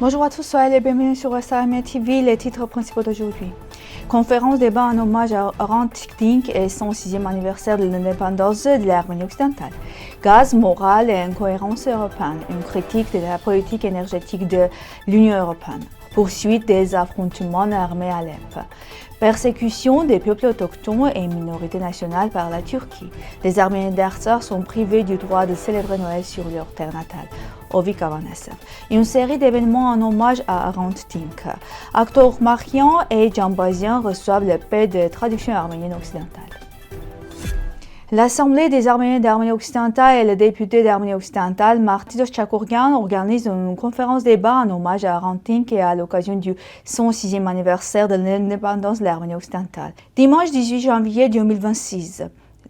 Bonjour à tous, soyez les bienvenus sur SAM TV, les titres principaux d'aujourd'hui. Conférence débat en hommage à Hrant Dink et son 6e anniversaire de l'indépendance de l'Arménie occidentale. Gaz, morale et incohérence européenne, une critique de la politique énergétique de l'Union européenne. Poursuite des affrontements armés à Alep. Persécution des peuples autochtones et minorités nationales par la Turquie. Les Arméniens d'Artsakh sont privés du droit de célébrer Noël sur leur terre natale. Ovik Avanesov. Une série d'événements en hommage à Hrant Dink. Acteurs Marian et Jambazian reçoivent le prix de traduction arménienne occidentale. L'Assemblée des Arméniens d'Arménie occidentale et le député d'Arménie occidentale, Martidos Chakourian, organisent une conférence débat en hommage à Hrant Dink et à l'occasion du 106e anniversaire de l'indépendance de l'Arménie occidentale. Dimanche 18 janvier 2026.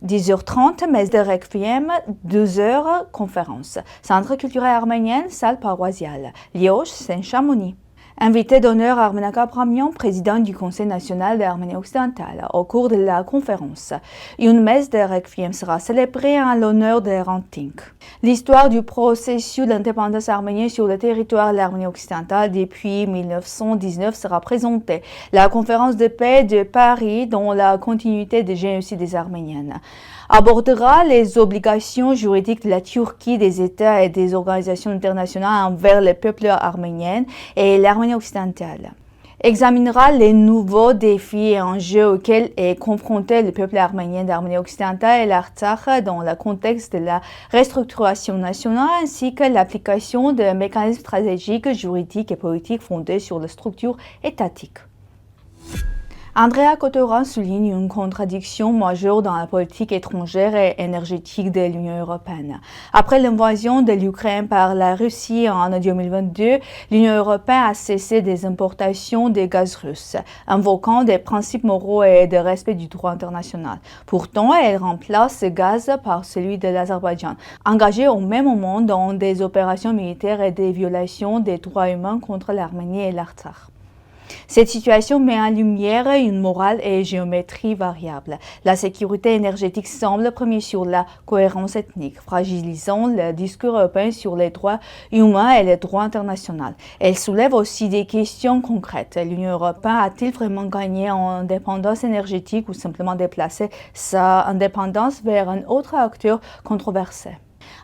10h30, messe de requiem, 12h, conférence. Centre culturel arménien, salle paroissiale. Lioche, Saint-Chamonix. Invité d'honneur Armenak Abramian, président du Conseil national d'Arménie occidentale, au cours de la conférence. Une messe de requiem sera célébrée en l'honneur de Hrant Dink. L'histoire du processus d'indépendance arménienne sur le territoire de l'Arménie occidentale depuis 1919 sera présentée. La conférence de paix de Paris, dont la continuité du génocide des Arméniennes, abordera les obligations juridiques de la Turquie, des États et des organisations internationales envers le peuple arménien et l'Arménie occidentale. Examinera les nouveaux défis et enjeux auxquels est confronté le peuple arménien d'Arménie occidentale et l'Artsakh dans le contexte de la restructuration nationale ainsi que l'application de mécanismes stratégiques, juridiques et politiques fondés sur la structure étatique. Andrea Kotoran souligne une contradiction majeure dans la politique étrangère et énergétique de l'Union européenne. Après l'invasion de l'Ukraine par la Russie en 2022, l'Union européenne a cessé des importations de gaz russe, invoquant des principes moraux et de respect du droit international. Pourtant, elle remplace ce gaz par celui de l'Azerbaïdjan, engagé au même moment dans des opérations militaires et des violations des droits humains contre l'Arménie et l'Artsakh. Cette situation met en lumière une morale et géométrie variable. La sécurité énergétique semble primer sur la cohérence ethnique, fragilisant le discours européen sur les droits humains et les droits internationaux. Elle soulève aussi des questions concrètes. L'Union européenne a-t-il vraiment gagné en indépendance énergétique ou simplement déplacé sa indépendance vers un autre acteur controversé?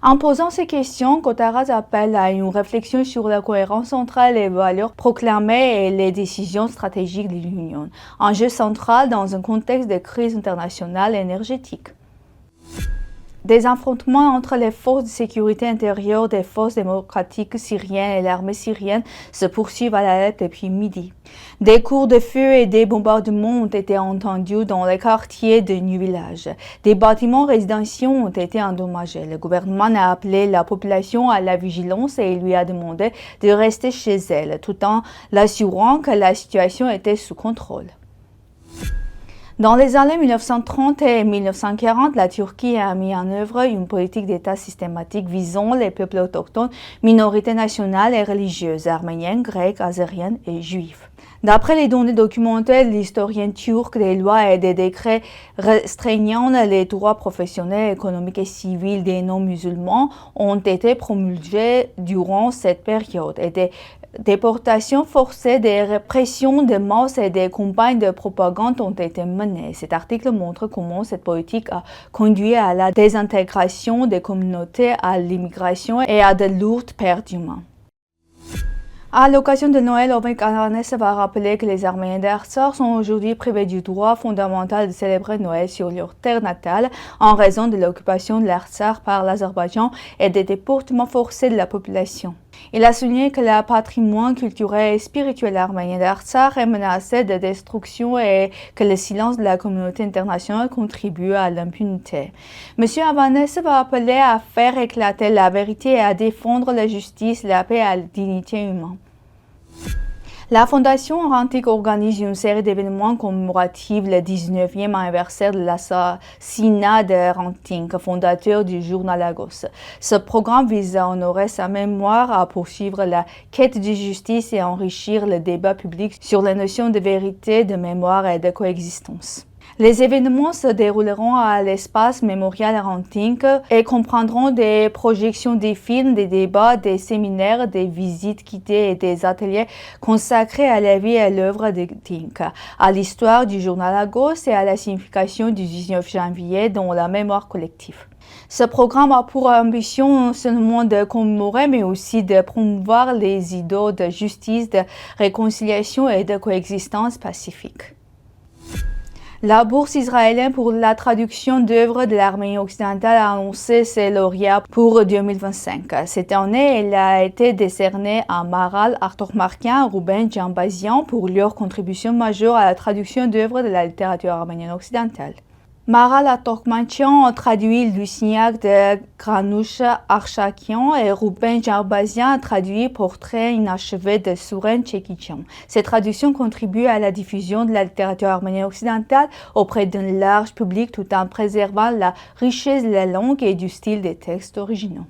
En posant ces questions, Kotaras appelle à une réflexion sur la cohérence entre les valeurs proclamées et les décisions stratégiques de l'Union, enjeu central dans un contexte de crise internationale énergétique. Des affrontements entre les forces de sécurité intérieure des forces démocratiques syriennes et l'armée syrienne se poursuivent à Alep depuis midi. Des coups de feu et des bombardements ont été entendus dans les quartiers de New Village. Des bâtiments résidentiels ont été endommagés. Le gouvernement a appelé la population à la vigilance et lui a demandé de rester chez elle, tout en l'assurant que la situation était sous contrôle. Dans les années 1930 et 1940, la Turquie a mis en œuvre une politique d'État systématique visant les peuples autochtones, minorités nationales et religieuses, arméniennes, grecques, azériennes et juifs. D'après les données documentées de l'historien turc, des lois et des décrets restreignant les droits professionnels, économiques et civils des non-musulmans ont été promulgués durant cette période et des déportations forcées, des répressions de masse et des campagnes de propagande ont été menées. Cet article montre comment cette politique a conduit à la désintégration des communautés, à l'immigration et à de lourdes pertes humaines. À l'occasion de Noël, Ovik Avanesov va rappeler que les Arméniens d'Artsakh sont aujourd'hui privés du droit fondamental de célébrer Noël sur leur terre natale en raison de l'occupation de l'Artsakh par l'Azerbaïdjan et des déportements forcés de la population. Il a souligné que le patrimoine culturel et spirituel arménien d'Artsakh est menacé de destruction et que le silence de la communauté internationale contribue à l'impunité. M. Avanesov va appeler à faire éclater la vérité et à défendre la justice, la paix et la dignité humaine. La Fondation Hrant Dink organise une série d'événements commémoratifs le 19e anniversaire de l'assassinat de Hrant Dink, fondateur du journal Agos. Ce programme vise à honorer sa mémoire, à poursuivre la quête de justice et à enrichir le débat public sur les notions de vérité, de mémoire et de coexistence. Les événements se dérouleront à l'espace mémorial Arantinck et comprendront des projections des films, des débats, des séminaires, des visites guidées et des ateliers consacrés à la vie et à l'œuvre de Tink, à l'histoire du journal Agos et à la signification du 19 janvier dans la mémoire collective. Ce programme a pour ambition non seulement de commémorer, mais aussi de promouvoir les idéaux de justice, de réconciliation et de coexistence pacifique. La Bourse israélienne pour la traduction d'œuvres de l'Arménie occidentale a annoncé ses lauréats pour 2025. Cette année, elle a été décernée à Maral Artochmarkian et Rouben Jambazian pour leur contribution majeure à la traduction d'œuvres de la littérature arménienne occidentale. Maral Artochmarkian a traduit Lusignac de Granouche Archakian et Rouben Jambazian a traduit Portrait inachevé de Souren Tchekichian. Ces traductions contribuent à la diffusion de la littérature arménienne occidentale auprès d'un large public tout en préservant la richesse de la langue et du style des textes originaux.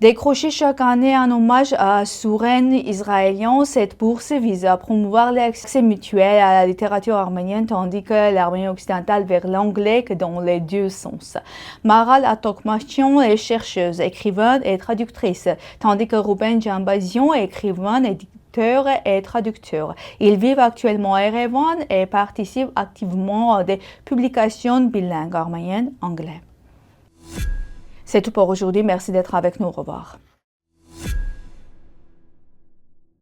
Décrochée chaque année en hommage à Souren israélien, cette bourse vise à promouvoir l'accès mutuel à la littérature arménienne tandis que l'Arménie occidentale vers l'anglais que dans les deux sens. Maral Artochmarkian est chercheuse, écrivaine et traductrice, tandis que Rouben Jambazian est écrivain, éditeur et traducteur. Ils vivent actuellement à Erevan et participent activement à des publications bilingues arméniennes-anglais. C'est tout pour aujourd'hui. Merci d'être avec nous. Au revoir.